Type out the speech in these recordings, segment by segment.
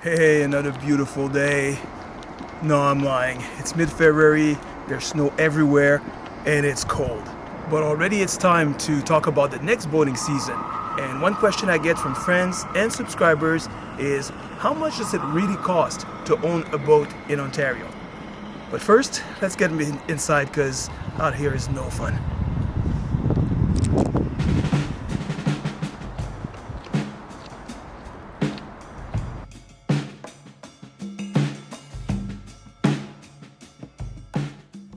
Hey, another beautiful day. No, I'm lying. It's mid-February, there's snow everywhere, and it's cold. But already it's time to talk about the next boating season. And one question I get from friends and subscribers is, how much does it really cost to own a boat in Ontario? But first, let's get inside because out here is no fun.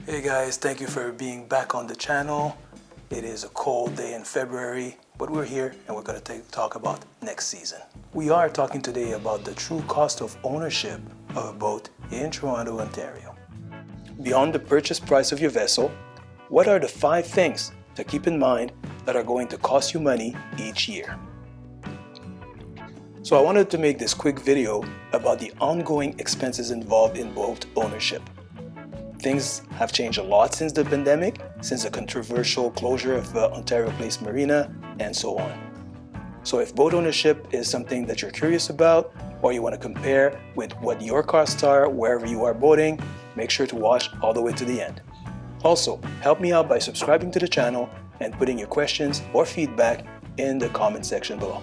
Hey guys, thank you for being back on the channel. It is a cold day in February, but we're here and we're going to talk about next season. We are talking today about the true cost of ownership of a boat in Toronto, Ontario. Beyond the purchase price of your vessel, what are the 5 things to keep in mind that are going to cost you money each year? So I wanted to make this quick video about the ongoing expenses involved in boat ownership. Things have changed a lot since the pandemic, since the controversial closure of Ontario Place Marina, and so on. So if boat ownership is something that you're curious about, or you want to compare with what your costs are wherever you are boating, make sure to watch all the way to the end. Also, help me out by subscribing to the channel and putting your questions or feedback in the comment section below.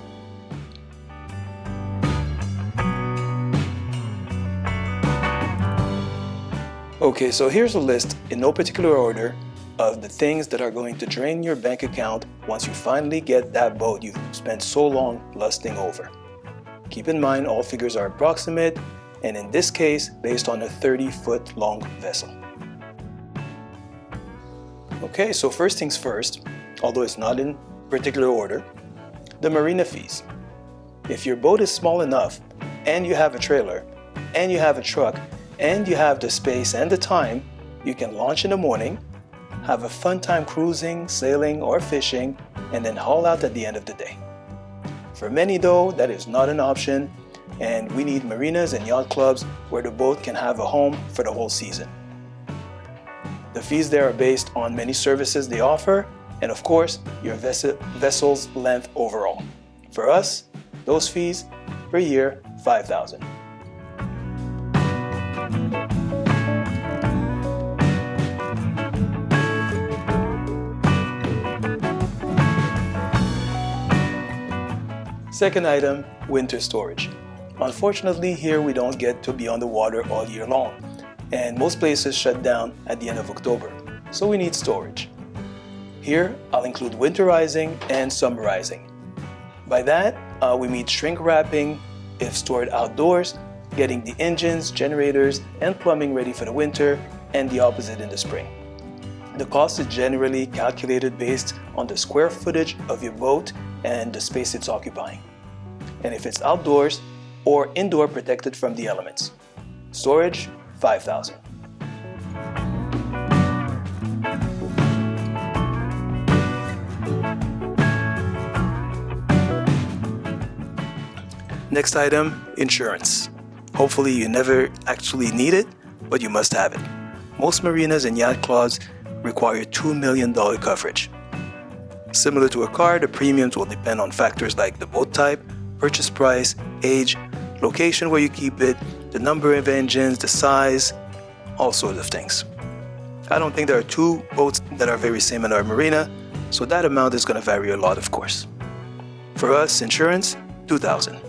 Okay, so here's a list in no particular order of the things that are going to drain your bank account once you finally get that boat you've spent so long lusting over. Keep in mind all figures are approximate, and in this case based on a 30-foot long vessel. Okay, so first things first, although it's not in particular order, the marina fees. If your boat is small enough and you have a trailer and you have a truck and you have the space and the time, you can launch in the morning, have a fun time cruising, sailing, or fishing, and then haul out at the end of the day. For many though, that is not an option, and we need marinas and yacht clubs where the boat can have a home for the whole season. The fees there are based on many services they offer, and of course, your vessel's length overall. For us, those fees per year, $5,000. Second item, winter storage. Unfortunately, here we don't get to be on the water all year long, and most places shut down at the end of October, so we need storage. Here, I'll include winterizing and summerizing. By that, we mean shrink wrapping if stored outdoors, getting the engines, generators, and plumbing ready for the winter, and the opposite in the spring. The cost is generally calculated based on the square footage of your boat and the space it's occupying, and if it's outdoors or indoor protected from the elements. Storage, $5,000. Next item, insurance. Hopefully you never actually need it, but you must have it. Most marinas and yacht clubs require $2 million coverage. Similar to a car, the premiums will depend on factors like the boat type, purchase price, age, location where you keep it, the number of engines, the size, all sorts of things. I don't think there are 2 boats that are very same in our marina, so that amount is going to vary a lot, of course. For us, insurance, $2,000.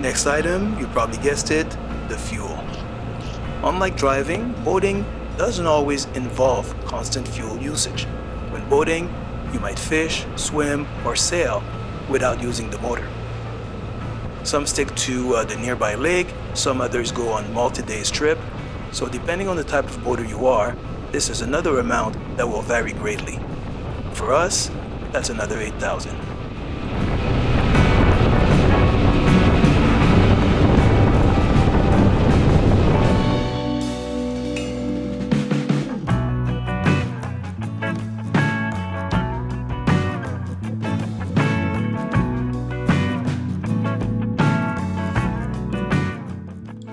Next item, you probably guessed it, the fuel. Unlike driving, boating doesn't always involve constant fuel usage. When boating, you might fish, swim, or sail without using the motor. Some stick to the nearby lake, some others go on multi-day trip, so depending on the type of boater you are, this is another amount that will vary greatly. For us, that's another $8,000.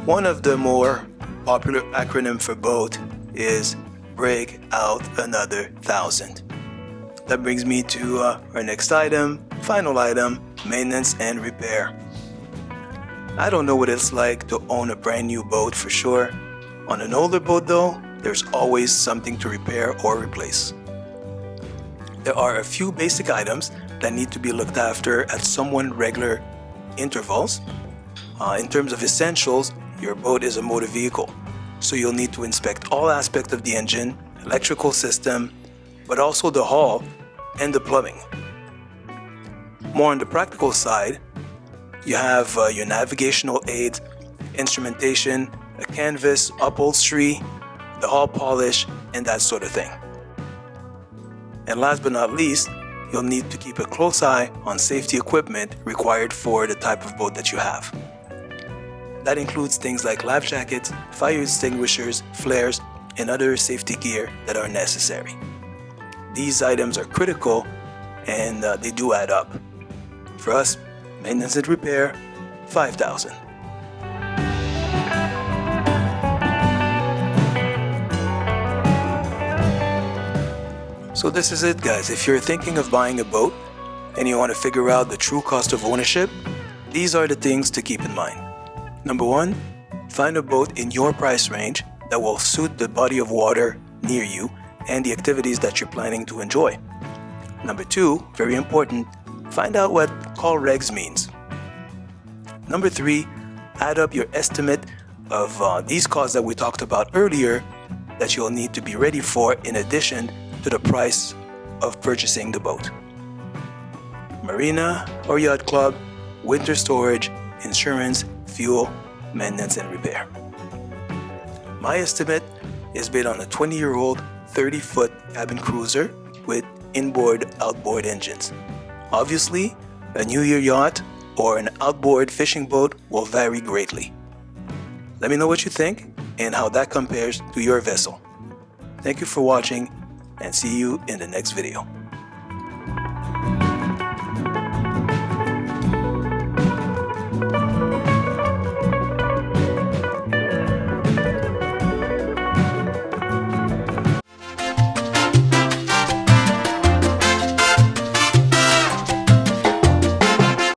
One of the more popular acronym for boat is break out another 1,000. That brings me to our next item, final item, maintenance and repair. I don't know what it's like to own a brand new boat for sure. On an older boat though, there's always something to repair or replace. There are a few basic items that need to be looked after at somewhat regular intervals. In terms of essentials, your boat is a motor vehicle, so you'll need to inspect all aspects of the engine, electrical system, but also the hull and the plumbing. More on the practical side, you have your navigational aids, instrumentation, a canvas, upholstery, the hull polish, and that sort of thing. And last but not least, you'll need to keep a close eye on safety equipment required for the type of boat that you have. That includes things like life jackets, fire extinguishers, flares, and other safety gear that are necessary. These items are critical and they do add up. For us, maintenance and repair, $5,000. So this is it, guys. If you're thinking of buying a boat and you want to figure out the true cost of ownership, these are the things to keep in mind. Number one, find a boat in your price range that will suit the body of water near you and the activities that you're planning to enjoy. Number two, very important, find out what call regs means. Number three, add up your estimate of these costs that we talked about earlier that you'll need to be ready for in addition to the price of purchasing the boat. Marina or yacht club, winter storage, insurance, fuel, maintenance and repair. My estimate is based on a 20-year-old 30-foot cabin cruiser with inboard-outboard engines. Obviously, a New Year yacht or an outboard fishing boat will vary greatly. Let me know what you think and how that compares to your vessel. Thank you for watching and see you in the next video.